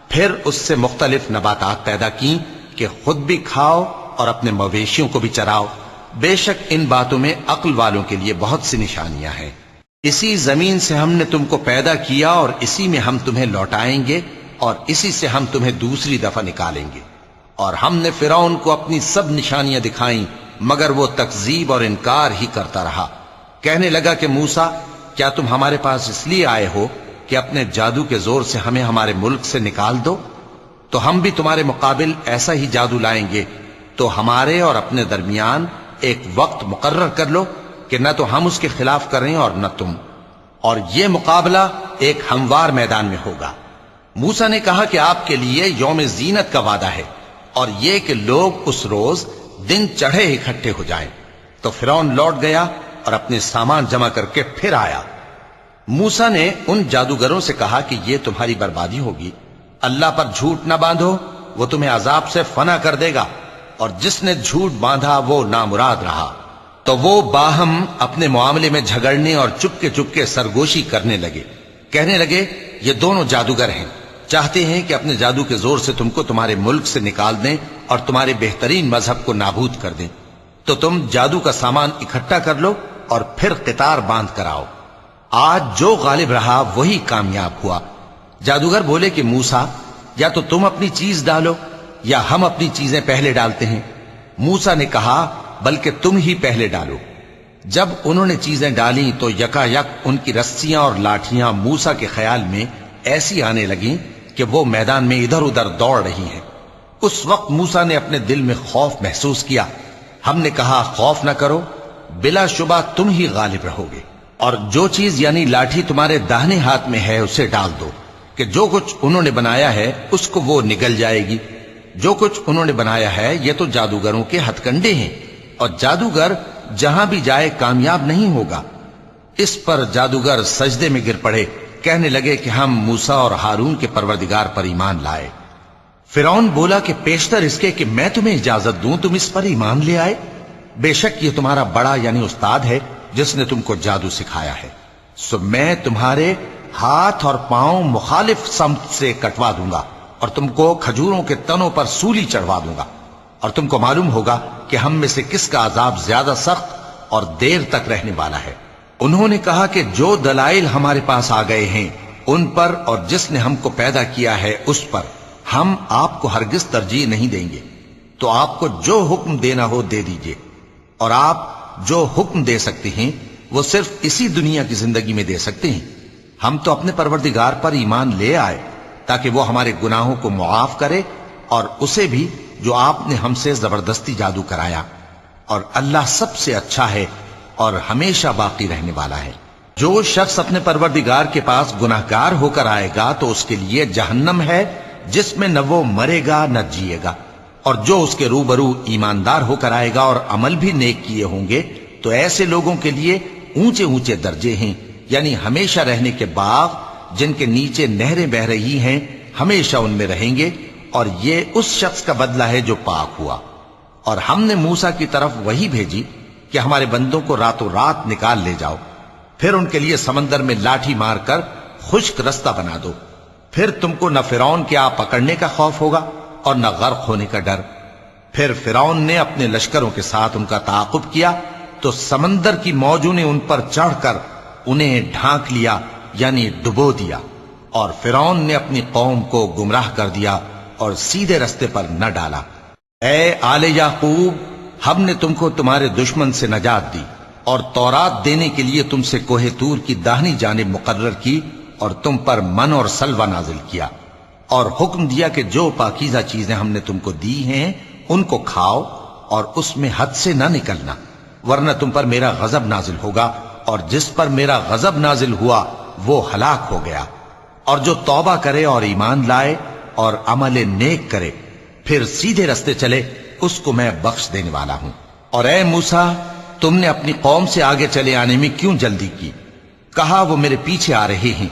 پھر اس سے مختلف نباتات پیدا کی کہ خود بھی کھاؤ اور اپنے مویشیوں کو بھی چراؤ۔ بے شک ان باتوں میں عقل والوں کے لیے بہت سی نشانیاں ہیں۔ اسی زمین سے ہم نے تم کو پیدا کیا اور اسی میں ہم تمہیں لوٹائیں گے اور اسی سے ہم تمہیں دوسری دفعہ نکالیں گے۔ اور ہم نے فرعون کو اپنی سب نشانیاں دکھائیں مگر وہ تکذیب اور انکار ہی کرتا رہا۔ کہنے لگا کہ موسیٰ، کیا تم ہمارے پاس اس لیے آئے ہو کہ اپنے جادو کے زور سے ہمیں ہمارے ملک سے نکال دو؟ تو ہم بھی تمہارے مقابل ایسا ہی جادو لائیں گے، تو ہمارے اور اپنے درمیان ایک وقت مقرر کر لو کہ نہ تو ہم اس کے خلاف کریں اور نہ تم، اور یہ مقابلہ ایک ہموار میدان میں ہوگا۔ موسیٰ نے کہا کہ آپ کے لیے یوم زینت کا وعدہ ہے اور یہ کہ لوگ اس روز دن چڑھے اکٹھے ہو جائیں۔ تو فرعون لوٹ گیا اور اپنے سامان جمع کر کے پھر آیا۔ موسیٰ نے ان جادوگروں سے کہا کہ یہ تمہاری بربادی ہوگی، اللہ پر جھوٹ نہ باندھو، وہ تمہیں عذاب سے فنا کر دے گا، اور جس نے جھوٹ باندھا وہ نامراد رہا۔ تو وہ باہم اپنے معاملے میں جھگڑنے اور چپکے سرگوشی کرنے لگے۔ کہنے لگے یہ دونوں جادوگر ہیں، چاہتے ہیں کہ اپنے جادو کے زور سے تم کو تمہارے ملک سے نکال دیں اور تمہارے بہترین مذہب کو نابود کر دیں۔ تو تم جادو کا سامان اکٹھا کر لو اور پھر قطار باندھ کر آؤ۔ آج جو غالب رہا وہی کامیاب ہوا۔ جادوگر بولے کہ موسیٰ، یا تو تم اپنی چیز ڈالو یا ہم اپنی چیزیں پہلے ڈالتے ہیں۔ موسیٰ نے کہا بلکہ تم ہی پہلے ڈالو۔ جب انہوں نے چیزیں ڈالیں تو یکا یک ان کی رسیاں اور لاٹھیاں موسیٰ کے خیال میں ایسی آنے لگیں کہ وہ میدان میں ادھر ادھر دوڑ رہی ہیں۔ اس وقت موسیٰ نے اپنے دل میں خوف محسوس کیا۔ ہم نے کہا خوف نہ کرو، بلا شبہ تم ہی غالب رہو گے، اور جو چیز یعنی لاٹھی تمہارے داہنے ہاتھ میں ہے اسے ڈال دو کہ جو کچھ انہوں نے بنایا ہے اس کو وہ نگل جائے گی۔ جو کچھ انہوں نے بنایا ہے یہ تو جادوگروں کے ہتھ کنڈے ہیں، اور جادوگر جہاں بھی جائے کامیاب نہیں ہوگا۔ اس پر جادوگر سجدے میں گر پڑے، کہنے لگے کہ ہم موسیٰ اور ہارون کے پروردگار پر ایمان لائے۔ فرعون بولا کہ پیشتر اس کے کہ میں تمہیں اجازت دوں تم اس پر ایمان لے آئے؟ بے شک یہ تمہارا بڑا یعنی استاد ہے جس نے تم کو جادو سکھایا ہے، سو میں تمہارے ہاتھ اور پاؤں مخالف سمت سے کٹوا دوں گا اور تم کو کھجوروں کے تنوں پر سولی چڑھوا دوں گا، اور تم کو معلوم ہوگا کہ ہم میں سے کس کا عذاب زیادہ سخت اور دیر تک رہنے والا ہے۔ انہوں نے کہا کہ جو دلائل ہمارے پاس آ گئے ہیں ان پر اور جس نے ہم کو پیدا کیا ہے اس پر ہم آپ کو ہرگز ترجیح نہیں دیں گے، تو آپ کو جو حکم دینا ہو دے دیجئے، اور آپ جو حکم دے سکتے ہیں وہ صرف اسی دنیا کی زندگی میں دے سکتے ہیں۔ ہم تو اپنے پروردگار پر ایمان لے آئے تاکہ وہ ہمارے گناہوں کو معاف کرے اور اسے بھی جو آپ نے ہم سے زبردستی جادو کرایا، اور اللہ سب سے اچھا ہے اور ہمیشہ باقی رہنے والا ہے۔ جو شخص اپنے پروردگار کے پاس گناہگار ہو کر آئے گا تو اس کے لیے جہنم ہے جس میں نہ وہ مرے گا نہ جیے گا، اور جو اس کے روبرو ایماندار ہو کر آئے گا اور عمل بھی نیک کیے ہوں گے تو ایسے لوگوں کے لیے اونچے اونچے درجے ہیں، یعنی ہمیشہ رہنے کے باغ جن کے نیچے نہریں بہ رہی ہیں، ہمیشہ ان میں رہیں گے، اور یہ اس شخص کا بدلہ ہے جو پاک ہوا۔ اور ہم نے موسیٰ کی طرف وہی بھیجی کہ ہمارے بندوں کو راتوں رات نکال لے جاؤ، پھر ان کے لیے سمندر میں لاٹھی مار کر خشک رستہ بنا دو، پھر تم کو نہ فرعون کے آ پکڑنے کا خوف ہوگا اور نہ غرق ہونے کا ڈر۔ پھر فرعون نے اپنے لشکروں کے ساتھ ان کا تعاقب کیا تو سمندر کی موجوں نے ان پر چڑھ کر انہیں ڈھانک لیا یعنی ڈبو دیا، اور فرعون نے اپنی قوم کو گمراہ کر دیا اور سیدھے رستے پر نہ ڈالا۔ اے آل یعقوب، ہم نے تم کو تمہارے دشمن سے نجات دی اور تورات دینے کے لیے تم سے کوہ طور کی داہنی جانب مقرر کی اور تم پر من اور سلوہ نازل کیا، اور حکم دیا کہ جو پاکیزہ چیزیں ہم نے تم کو دی ہیں ان کو کھاؤ اور اس میں حد سے نہ نکلنا، ورنہ تم پر میرا غضب نازل ہوگا، اور جس پر میرا غضب نازل ہوا وہ ہلاک ہو گیا۔ اور جو توبہ کرے اور ایمان لائے اور عمل نیک کرے پھر سیدھے رستے چلے اس کو میں بخش دینے والا ہوں۔ اور اے موسیٰ، تم نے اپنی قوم سے آگے چلے آنے میں کیوں جلدی کی؟ کہا وہ میرے پیچھے آ رہے ہیں۔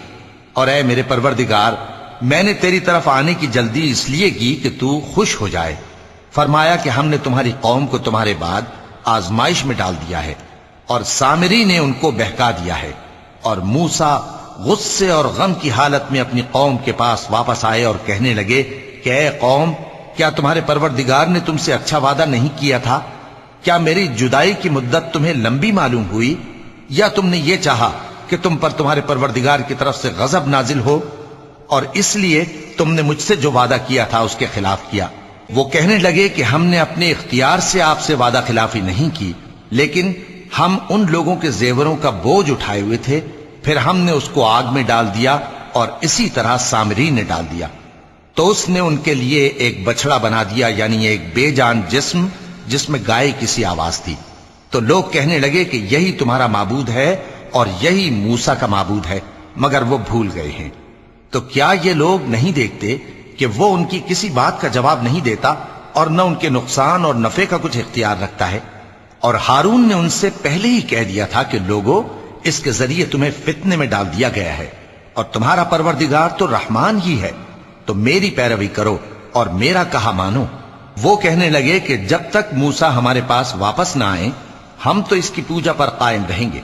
اور اے میرے پروردگار، میں نے تیری طرف آنے کی جلدی اس لیے کی کہ تو خوش ہو جائے۔ فرمایا کہ ہم نے تمہاری قوم کو تمہارے بعد آزمائش میں ڈال دیا ہے، اور سامری نے ان کو بہکا دیا ہے۔ اور موسیٰ غصے اور غم کی حالت میں اپنی قوم کے پاس واپس آئے اور کہنے لگے کہ اے قوم، کیا تمہارے پروردگار نے تم سے اچھا وعدہ نہیں کیا تھا؟ کیا میری جدائی کی مدت تمہیں لمبی معلوم ہوئی، یا تم نے یہ چاہا کہ تم پر تمہارے پروردگار کی طرف سے غضب نازل ہو، اور اس لیے تم نے مجھ سے جو وعدہ کیا تھا اس کے خلاف کیا؟ وہ کہنے لگے کہ ہم نے اپنے اختیار سے آپ سے وعدہ خلافی نہیں کی، لیکن ہم ان لوگوں کے زیوروں کا بوجھ اٹھائے ہوئے تھے، پھر ہم نے اس کو آگ میں ڈال دیا، اور اسی طرح سامری نے ڈال دیا۔ تو اس نے ان کے لیے ایک بچڑا بنا دیا، یعنی ایک بے جان جسم جس میں گائے کسی آواز تھی۔ تو لوگ کہنے لگے کہ یہی تمہارا معبود ہے اور یہی موسیٰ کا معبود ہے، مگر وہ بھول گئے ہیں۔ تو کیا یہ لوگ نہیں دیکھتے کہ وہ ان کی کسی بات کا جواب نہیں دیتا، اور نہ ان کے نقصان اور نفع کا کچھ اختیار رکھتا ہے؟ اور ہارون نے ان سے پہلے ہی کہہ دیا تھا کہ لوگوں، اس کے ذریعے تمہیں فتنے میں ڈال دیا گیا ہے، اور تمہارا پروردگار تو رحمان ہی ہے، تو میری پیروی کرو اور میرا کہا مانو۔ وہ کہنے لگے کہ جب تک موسیٰ ہمارے پاس واپس نہ آئیں، ہم تو اس کی پوجا پر قائم رہیں گے۔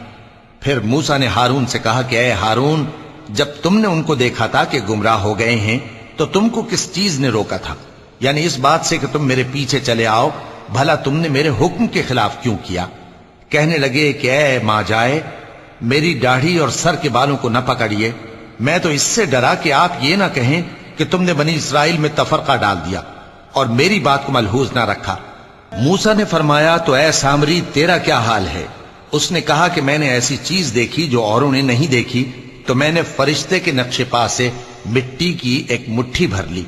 پھر موسیٰ نے ہارون سے کہا کہ اے ہارون، جب تم نے ان کو دیکھا تھا کہ گمراہ ہو گئے ہیں تو تم کو کس چیز نے روکا تھا؟ یعنی اس بات سے کہ تم میرے پیچھے چلے آؤ، بھلا تم نے میرے حکم کے خلاف کیوں کیا؟ کہنے لگے کہ اے ماں جائے، میری داڑھی اور سر کے بالوں کو نہ پکڑیے، میں تو اس سے ڈرا کہ آپ یہ نہ کہیں کہ تم نے بنی اسرائیل میں تفرقہ ڈال دیا اور میری بات کو ملحوظ نہ رکھا۔ موسیٰ نے فرمایا تو اے سامری، تیرا کیا حال ہے؟ اس نے کہا کہ میں نے ایسی چیز دیکھی جو اوروں نے نہیں دیکھی، تو میں نے فرشتے کے نقش پا سے مٹی کی ایک مٹھی بھر لی،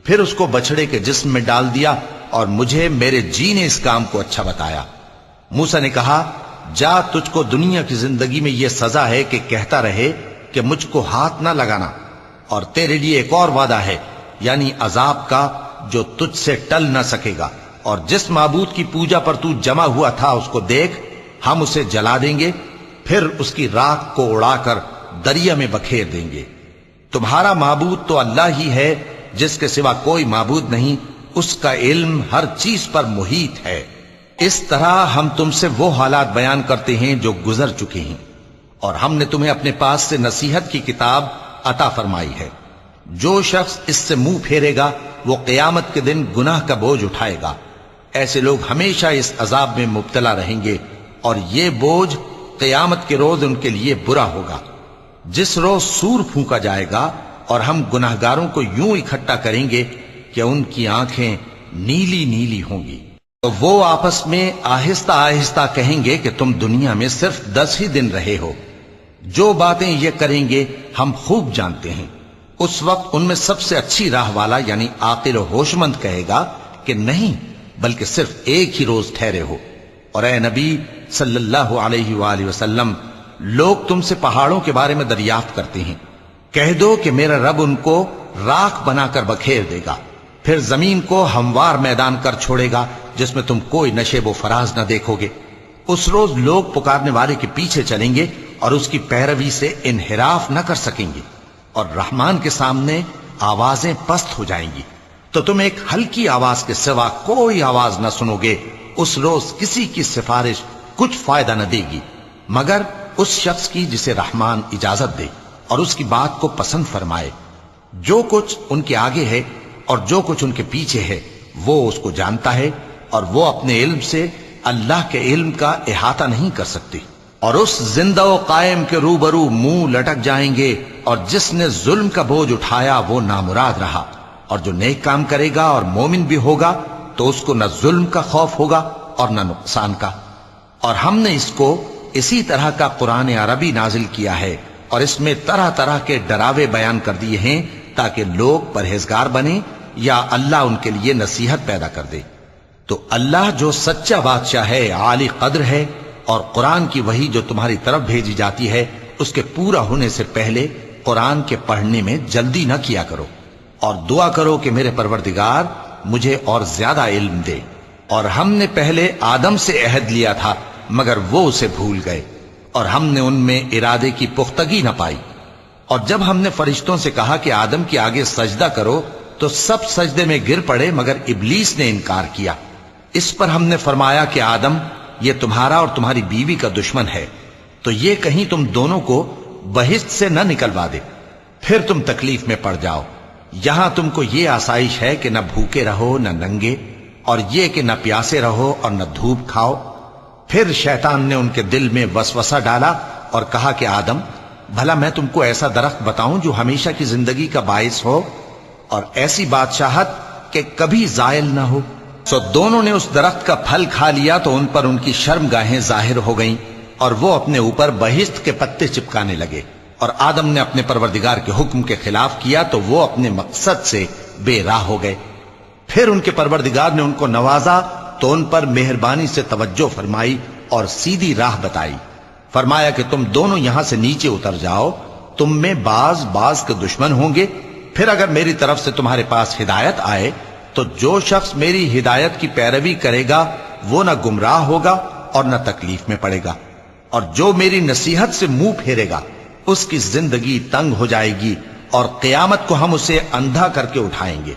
پھر اس کو بچڑے کے جسم میں ڈال دیا، اور مجھے میرے جی نے اس کام کو اچھا بتایا۔ موسیٰ نے کہا جا، تجھ کو دنیا کی زندگی میں یہ سزا ہے کہ کہتا رہے کہ مجھ کو ہاتھ نہ لگانا، اور تیرے لیے ایک اور وعدہ ہے، یعنی عذاب کا جو تجھ سے ٹل نہ سکے گا، اور جس معبود کی پوجا پر تو جمع ہوا تھا اس کو دیکھ، ہم اسے جلا دیں گے، پھر اس کی راکھ کو اڑا کر دریا میں بکھیر دیں گے۔ تمہارا معبود تو اللہ ہی ہے، جس کے سوا کوئی معبود نہیں، اس کا علم ہر چیز پر محیط ہے۔ اس طرح ہم تم سے وہ حالات بیان کرتے ہیں جو گزر چکے ہیں، اور ہم نے تمہیں اپنے پاس سے نصیحت کی کتاب عطا فرمائی ہے۔ جو شخص اس سے منہ پھیرے گا وہ قیامت کے دن گناہ کا بوجھ اٹھائے گا۔ ایسے لوگ ہمیشہ اس عذاب میں مبتلا رہیں گے، اور یہ بوجھ قیامت کے روز ان کے لیے برا ہوگا، جس روز سور پھونکا جائے گا، اور ہم گناہگاروں کو یوں اکٹھا کریں گے کہ ان کی آنکھیں نیلی نیلی ہوں گی۔ تو وہ آپس میں آہستہ آہستہ کہیں گے کہ تم دنیا میں صرف 10 ہی دن رہے ہو، جو باتیں یہ کریں گے ہم خوب جانتے ہیں۔ اس وقت ان میں سب سے اچھی راہ والا یعنی عاقل و ہوش مند کہے گا کہ نہیں، بلکہ صرف ایک ہی روز ٹھہرے ہو۔ اور اے نبی صلی اللہ علیہ وآلہ وسلم، لوگ تم سے پہاڑوں کے بارے میں دریافت کرتے ہیں، کہہ دو کہ میرا رب ان کو راکھ بنا کر بکھیر دے گا، پھر زمین کو ہموار میدان کر چھوڑے گا جس میں تم کوئی نشیب و فراز نہ دیکھو گے۔ اس روز لوگ پکارنے والے کے پیچھے چلیں گے اور اس کی پیروی سے انحراف نہ کر سکیں گے، اور رحمان کے سامنے آوازیں پست ہو جائیں گی، تو تم ایک ہلکی آواز کے سوا کوئی آواز نہ سنو گے۔ اس روز کسی کی سفارش کچھ فائدہ نہ دے گی مگر اس شخص کی جسے رحمان اجازت دے اور اس کی بات کو پسند فرمائے۔ جو کچھ ان کے آگے ہے اور جو کچھ ان کے پیچھے ہے وہ اس کو جانتا ہے، اور وہ اپنے علم سے اللہ کے علم کا احاطہ نہیں کر سکتی۔ اور اس زندہ و قائم کے روبرو منہ لٹک جائیں گے، اور جس نے ظلم کا بوجھ اٹھایا وہ نامراد رہا، اور جو نیک کام کرے گا اور مومن بھی ہوگا تو اس کو نہ ظلم کا خوف ہوگا اور نہ نقصان کا۔ اور ہم نے اس کو اسی طرح کا قرآن عربی نازل کیا ہے، اور اس میں طرح طرح کے ڈراوے بیان کر دیے ہیں تاکہ لوگ پرہیزگار بنیں یا اللہ ان کے لیے نصیحت پیدا کر دے۔ تو اللہ جو سچا بادشاہ ہے، عالی قدر ہے، اور قرآن کی وحی جو تمہاری طرف بھیجی جاتی ہے اس کے پورا ہونے سے پہلے قرآن کے پڑھنے میں جلدی نہ کیا کرو، اور دعا کرو کہ میرے پروردگار مجھے اور زیادہ علم دے۔ اور ہم نے پہلے آدم سے عہد لیا تھا مگر وہ اسے بھول گئے، اور ہم نے ان میں ارادے کی پختگی نہ پائی۔ اور جب ہم نے فرشتوں سے کہا کہ آدم کے آگے سجدہ کرو تو سب سجدے میں گر پڑے مگر ابلیس نے انکار کیا۔ اس پر ہم نے فرمایا کہ آدم، یہ تمہارا اور تمہاری بیوی کا دشمن ہے، تو یہ کہیں تم دونوں کو بہشت سے نہ نکلوا دے، پھر تم تکلیف میں پڑ جاؤ۔ یہاں تم کو یہ آسائش ہے کہ نہ بھوکے رہو نہ ننگے، اور یہ کہ نہ پیاسے رہو اور نہ دھوپ کھاؤ۔ پھر شیطان نے ان کے دل میں وسوسہ ڈالا اور کہا کہ آدم، بھلا میں تم کو ایسا درخت بتاؤں جو ہمیشہ کی زندگی کا باعث ہو اور ایسی بادشاہت کہ کبھی زائل نہ ہو؟ سو دونوں نے اس درخت کا پھل کھا لیا تو ان پر ان کی شرم گاہیں ظاہر ہو گئیں، اور وہ اپنے اوپر بہشت کے پتے چپکانے لگے۔ اور آدم نے اپنے پروردگار کے حکم کے خلاف کیا تو وہ اپنے مقصد سے بے راہ ہو گئے۔ پھر ان کے پروردگار نے ان کو نوازا تو ان پر مہربانی سے توجہ فرمائی اور سیدھی راہ بتائی۔ فرمایا کہ تم دونوں یہاں سے نیچے اتر جاؤ، تم میں بعض کے دشمن ہوں گے، پھر اگر میری طرف سے تمہارے پاس ہدایت آئے تو جو شخص میری ہدایت کی پیروی کرے گا وہ نہ گمراہ ہوگا اور نہ تکلیف میں پڑے گا، اور جو میری نصیحت سے منہ پھیرے گا اس کی زندگی تنگ ہو جائے گی، اور قیامت کو ہم اسے اندھا کر کے اٹھائیں گے۔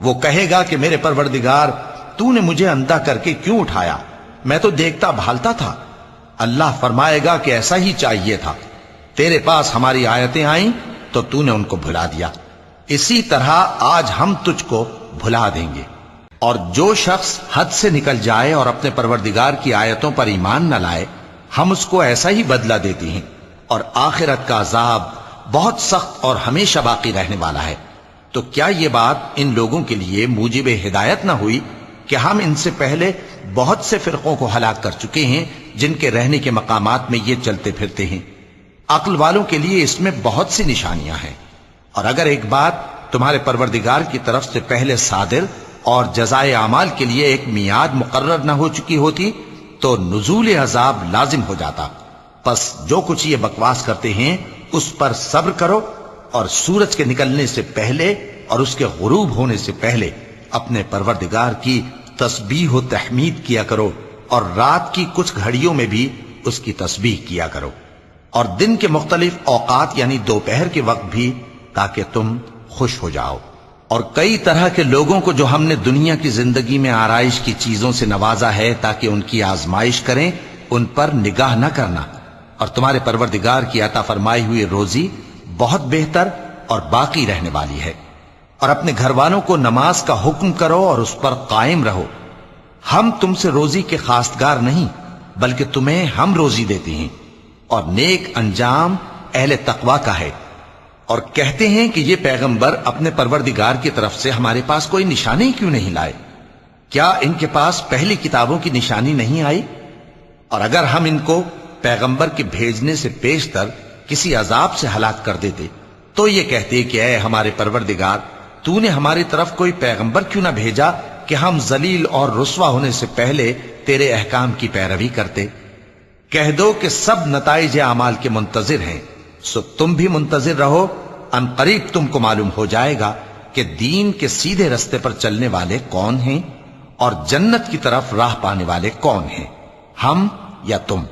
وہ کہے گا کہ میرے پروردگار، تو نے مجھے اندھا کر کے کیوں اٹھایا؟ میں تو دیکھتا بھالتا تھا۔ اللہ فرمائے گا کہ ایسا ہی چاہیے تھا، تیرے پاس ہماری آیتیں آئیں تو تو نے ان کو بھلا دیا، اسی طرح آج ہم تجھ کو بھلا دیں گے۔ اور جو شخص حد سے نکل جائے اور اپنے پروردگار کی آیتوں پر ایمان نہ لائے، ہم اس کو ایسا ہی بدلہ دیتے ہیں، اور آخرت کا عذاب بہت سخت اور ہمیشہ باقی رہنے والا ہے۔ تو کیا یہ بات ان لوگوں کے لیے موجب ہدایت نہ ہوئی کہ ہم ان سے پہلے بہت سے فرقوں کو ہلاک کر چکے ہیں جن کے رہنے کے مقامات میں یہ چلتے پھرتے ہیں؟ عقل والوں کے لیے اس میں بہت سی نشانیاں ہیں۔ اور اگر ایک بات تمہارے پروردگار کی طرف سے پہلے صادر اور جزائے اعمال کے لیے ایک میعاد مقرر نہ ہو چکی ہوتی تو نزول عذاب لازم ہو جاتا۔ پس جو کچھ یہ بکواس کرتے ہیں اس پر صبر کرو، اور سورج کے نکلنے سے پہلے اور اس کے غروب ہونے سے پہلے اپنے پروردگار کی تسبیح و تحمید کیا کرو، اور رات کی کچھ گھڑیوں میں بھی اس کی تسبیح کیا کرو، اور دن کے مختلف اوقات یعنی دوپہر کے وقت بھی، تاکہ تم خوش ہو جاؤ۔ اور کئی طرح کے لوگوں کو جو ہم نے دنیا کی زندگی میں آرائش کی چیزوں سے نوازا ہے تاکہ ان کی آزمائش کریں، ان پر نگاہ نہ کرنا، اور تمہارے پروردگار کی عطا فرمائی ہوئی روزی بہت بہتر اور باقی رہنے والی ہے۔ اور اپنے گھر والوں کو نماز کا حکم کرو اور اس پر قائم رہو۔ ہم تم سے روزی کے خواستگار نہیں، بلکہ تمہیں ہم روزی دیتے ہیں، اور نیک انجام اہل تقوی کا ہے۔ اور کہتے ہیں کہ یہ پیغمبر اپنے پروردگار کی طرف سے ہمارے پاس کوئی نشانی کیوں نہیں لائے؟ کیا ان کے پاس پہلی کتابوں کی نشانی نہیں آئی؟ اور اگر ہم ان کو پیغمبر کے بھیجنے سے پیشتر کسی عذاب سے ہلاک کر دیتے تو یہ کہتے کہ اے ہمارے پروردگار، تو نے ہماری طرف کوئی پیغمبر کیوں نہ بھیجا کہ ہم ذلیل اور رسوا ہونے سے پہلے تیرے احکام کی پیروی کرتے۔ کہہ دو کہ سب نتائج اعمال کے منتظر ہیں، سو تم بھی منتظر رہو، ان قریب تم کو معلوم ہو جائے گا کہ دین کے سیدھے رستے پر چلنے والے کون ہیں اور جنت کی طرف راہ پانے والے کون ہیں، ہم یا تم۔